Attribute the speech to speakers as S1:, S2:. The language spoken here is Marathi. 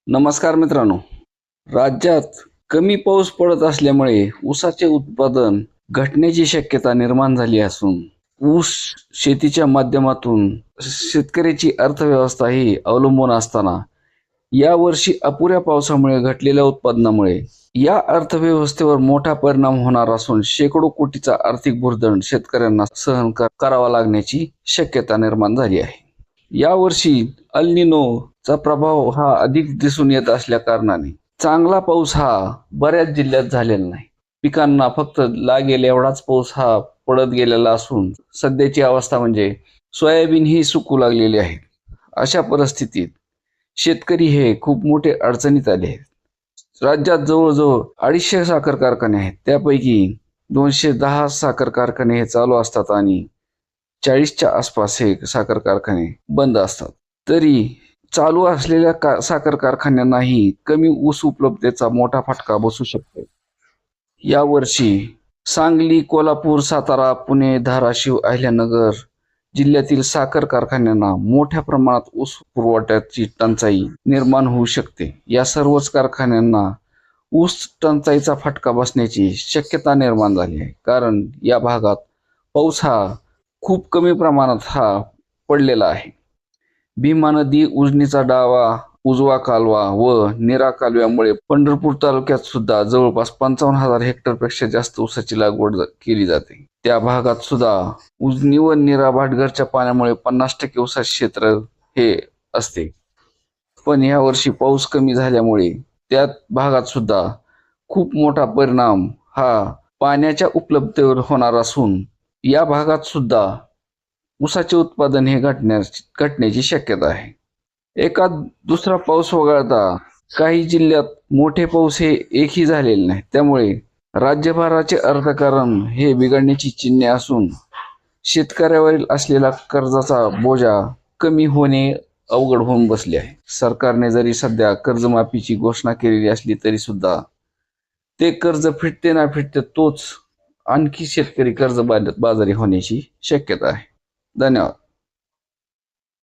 S1: नमस्कार मित्रांनो. राज्यात कमी पाऊस पडत असल्यामुळे ऊसाचे उत्पादन घटण्याची शक्यता निर्माण झाली असून ऊस शेतीच्या माध्यमातून शेतकऱ्याची अर्थव्यवस्था ही अवलंबून असताना यावर्षी अपुऱ्या पावसामुळे घटलेल्या उत्पादनामुळे या अर्थव्यवस्थेवर मोठा परिणाम होणार असून शेकडो कोटीचा आर्थिक भुर्दंड शेतकऱ्यांना सहन करावा लागण्याची शक्यता निर्माण झाली आहे. यावर्षी अल निनो चा प्रभाव हा अधिक दिसून येत असल्या कारणाने चांगला पाऊस हा बऱ्याच जिल्ह्यात झालेला नाही. पिकांना फक्त लागेल एवढाच पाऊस हा पडत गेलेला असून सध्याची अवस्था म्हणजे सोयाबीन ही सुकू लागलेली आहे. अशा परिस्थितीत शेतकरी हे खूप मोठे अडचणीत आले आहेत. राज्यात जवळजवळ 250 साखर कारखाने आहेत. त्यापैकी 210 साखर कारखाने हे चालू असतात आणि 40च्या आसपास हे साखर कारखाने बंद असतात. तरी चालू असलेल्या साखर कारखान्यांनाही कमी ऊस उपलब्धतेचा मोठा फटका बसू शकतो. यावर्षी सांगली, कोल्हापूर, सातारा, पुणे, धाराशिव, अहिल्यानगर जिल्ह्यातील साखर कारखान्यांना मोठ्या प्रमाणात ऊस पुरवठ्याची टंचाई निर्माण होऊ शकते. या सर्वच कारखान्यांना ऊस टंचाईचा फटका बसण्याची शक्यता निर्माण झाली आहे. कारण या भागात पाऊस हा खूप कमी प्रमाणात पडलेला आहे. भीमा नदी, उजनीचा डावा, उजवा कालवा व नीरा कालव्यामुळे पंढरपूर तालुक्यात सुद्धा जवळपास 55,000 हेक्टरपेक्षा जास्त ऊसाची लागवड केली जाते. त्या भागात सुद्धा उजनी व नीरा भाटघरच्या पाण्यामुळे 50% ऊसाचे क्षेत्र हे असते. पण या वर्षी पाऊस कमी झाल्यामुळे त्या भागात सुद्धा खूप मोठा परिणाम हा पाण्याच्या उपलब्धतेवर होणार असून या भागात सुद्धा ऊसाचे उत्पादन हे घटण्याची शक्यता आहे. एखाद दुसरा पाऊस वगळता काही जिल्ह्यात मोठे पाऊस हे एकही झालेले नाही. त्यामुळे राज्यभराचे अर्थकारण हे बिघडण्याची चिन्हे असून शेतकऱ्यावरील असलेला कर्जाचा बोजा कमी होणे अवघड होऊन बसले आहे. सरकारने जरी सध्या कर्जमाफीची घोषणा केलेली असली तरी सुद्धा ते कर्ज फिटते ना फिटते तोच आणखी शेतकरी कर्जबाजारी होण्याची शक्यता आहे. धन्यवाद.